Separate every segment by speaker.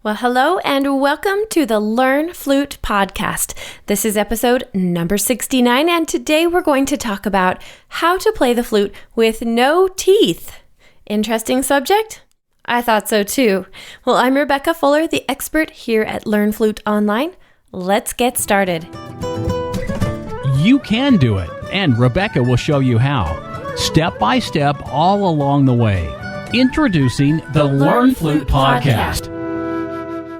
Speaker 1: Well, hello and welcome to the Learn Flute podcast. This is episode number 69, and today we're going to talk about how to play the flute with no teeth. Interesting subject? I thought so too. Well, I'm Rebecca Fuller, the expert here at Learn Flute Online. Let's get started.
Speaker 2: You can do it, and Rebecca will show you how, step by step all along the way. Introducing the Learn Flute podcast.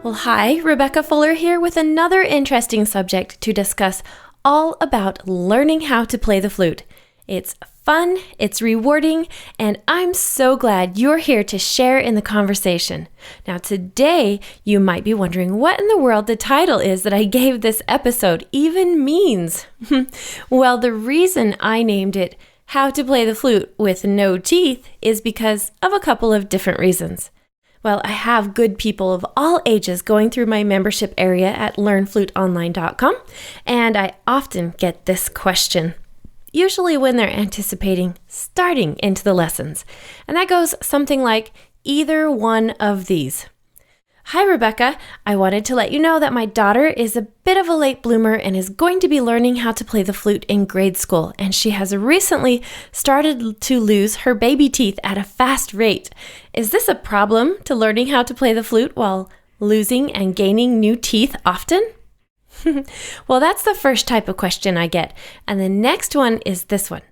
Speaker 1: Well, hi, Rebecca Fuller here with another interesting subject to discuss, all about learning how to play the flute. It's fun, it's rewarding, and I'm so glad you're here to share in the conversation. Now, today, you might be wondering what in the world the title is that I gave this episode even means. Well, the reason I named it How to Play the Flute with No Teeth is because of a couple of different reasons. Well, I have good people of all ages going through my membership area at learnfluteonline.com, and I often get this question, usually when they're anticipating starting into the lessons. And that goes something like either one of these. Hi, Rebecca. I wanted to let you know that my daughter is a bit of a late bloomer and is going to be learning how to play the flute in grade school, and she has recently started to lose her baby teeth at a fast rate. Is this a problem to learning how to play the flute while losing and gaining new teeth often? Well, that's the first type of question I get, and the next one is this one.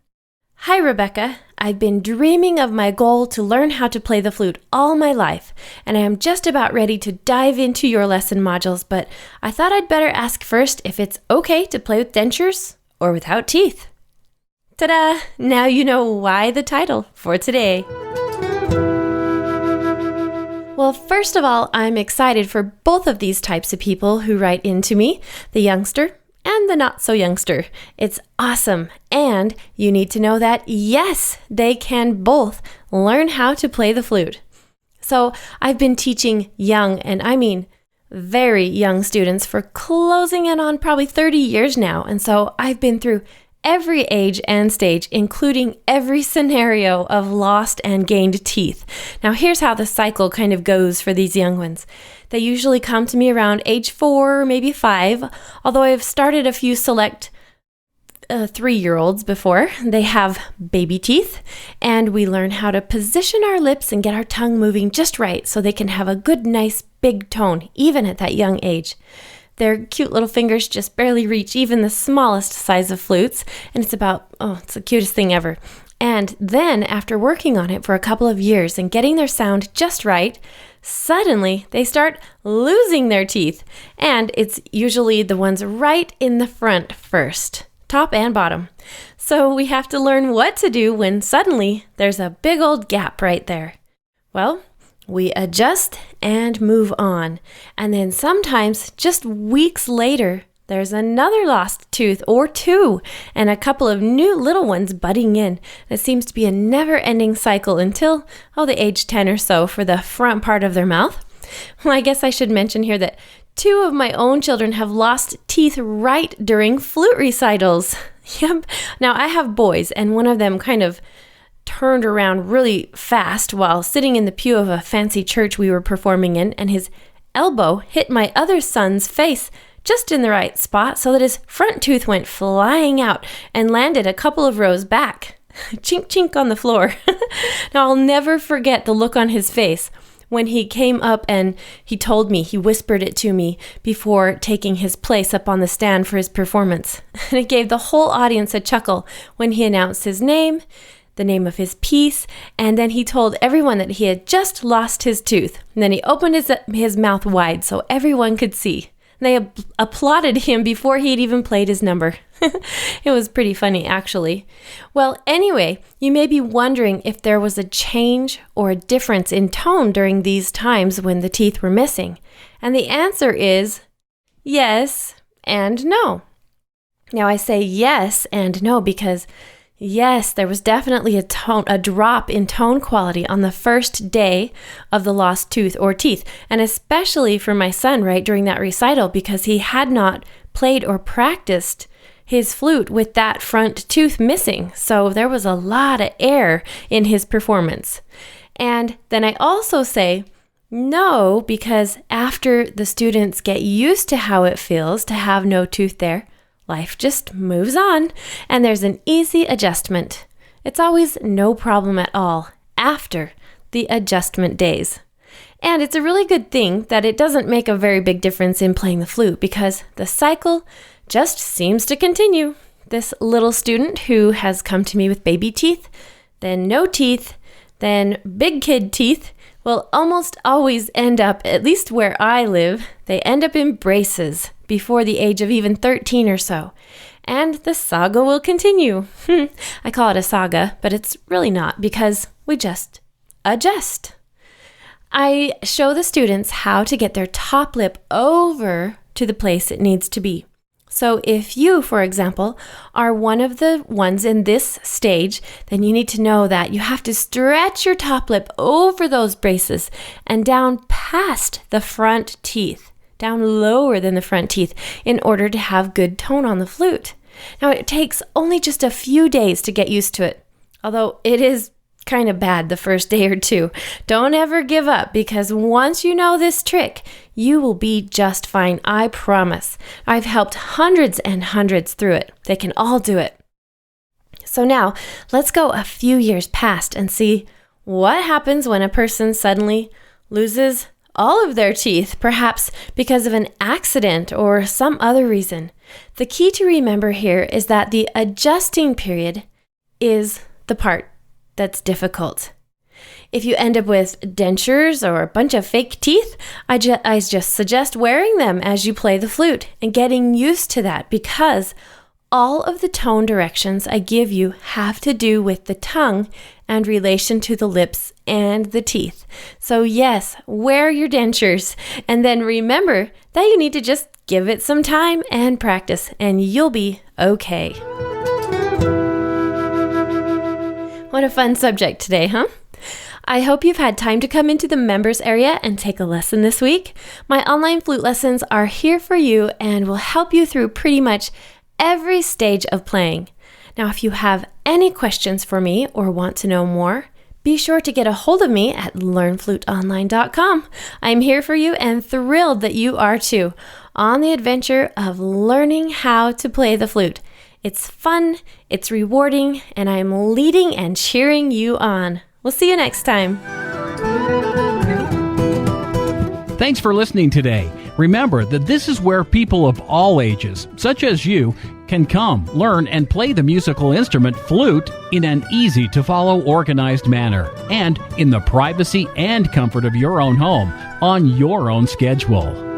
Speaker 1: Hi, Rebecca. I've been dreaming of my goal to learn how to play the flute all my life, and I am just about ready to dive into your lesson modules, but I thought I'd better ask first if it's okay to play with dentures or without teeth. Ta-da! Now you know why the title for today. Well, first of all, I'm excited for both of these types of people who write into me, the youngster and the not-so-youngster. It's awesome, and you need to know that, yes, they can both learn how to play the flute. So I've been teaching young, and I mean very young students for closing in on probably 30 years now, and so I've been through every age and stage, including every scenario of lost and gained teeth. Now, here's how the cycle kind of goes for these young ones. They usually come to me around age 4, maybe 5, although I've started a few select 3-year-olds before. They have baby teeth, and we learn how to position our lips and get our tongue moving just right so they can have a good, nice, big tone, even at that young age. Their cute little fingers just barely reach even the smallest size of flutes, and it's the cutest thing ever. And then, after working on it for a couple of years and getting their sound just right, suddenly they start losing their teeth, and it's usually the ones right in the front first, top and bottom. So we have to learn what to do when suddenly there's a big old gap right there. Well, we adjust and move on. And then sometimes, just weeks later, there's another lost tooth or two and a couple of new little ones butting in. It seems to be a never-ending cycle until, the age 10 or so for the front part of their mouth. Well, I guess I should mention here that 2 of my own children have lost teeth right during flute recitals. Yep. Now, I have boys, and one of them kind of turned around really fast while sitting in the pew of a fancy church we were performing in, and his elbow hit my other son's face just in the right spot so that his front tooth went flying out and landed a couple of rows back. Chink, chink on the floor. Now, I'll never forget the look on his face when he came up and he whispered it to me before taking his place up on the stand for his performance. And it gave the whole audience a chuckle when he announced his name, the name of his piece, and then he told everyone that he had just lost his tooth. And then he opened his mouth wide so everyone could see. They applauded him before he'd even played his number. It was pretty funny, actually. Well, anyway, you may be wondering if there was a change or a difference in tone during these times when the teeth were missing. And the answer is yes and no. Now, I say yes and no because yes, there was definitely a drop in tone quality on the first day of the lost tooth or teeth, and especially for my son right during that recital because he had not played or practiced his flute with that front tooth missing. So there was a lot of air in his performance. And then I also say no because after after the students get used to how it feels to have no tooth there, life just moves on, and there's an easy adjustment. It's always no problem at all after the adjustment days. And it's a really good thing that it doesn't make a very big difference in playing the flute because the cycle just seems to continue. This little student who has come to me with baby teeth, then no teeth, then big kid teeth, will almost always end up, at least where I live, they end up in braces before the age of even 13 or so. And the saga will continue. I call it a saga, but it's really not because we just adjust. I show the students how to get their top lip over to the place it needs to be. So if you, for example, are one of the ones in this stage, then you need to know that you have to stretch your top lip over those braces and down past the front teeth, down lower than the front teeth, in order to have good tone on the flute. Now, it takes only just a few days to get used to it, although it is kind of bad the first day or two. Don't ever give up, because once you know this trick, you will be just fine. I promise. I've helped hundreds and hundreds through it. They can all do it. So now let's go a few years past and see what happens when a person suddenly loses all of their teeth, perhaps because of an accident or some other reason. The key to remember here is that the adjusting period is the part that's difficult. If you end up with dentures or a bunch of fake teeth, I just suggest wearing them as you play the flute and getting used to that, because all of the tone directions I give you have to do with the tongue and relation to the lips and the teeth. So yes, wear your dentures, and then remember that you need to just give it some time and practice, and you'll be okay. What a fun subject today, huh? I hope you've had time to come into the members area and take a lesson this week. My online flute lessons are here for you and will help you through pretty much every stage of playing. Now, if you have any questions for me or want to know more, be sure to get a hold of me at learnfluteonline.com. I'm here for you and thrilled that you are too, on the adventure of learning how to play the flute. It's fun, it's rewarding, and I'm leading and cheering you on. We'll see you next time.
Speaker 2: Thanks for listening today. Remember that this is where people of all ages, such as you, can come, learn, and play the musical instrument flute in an easy-to-follow, organized manner, and in the privacy and comfort of your own home, on your own schedule.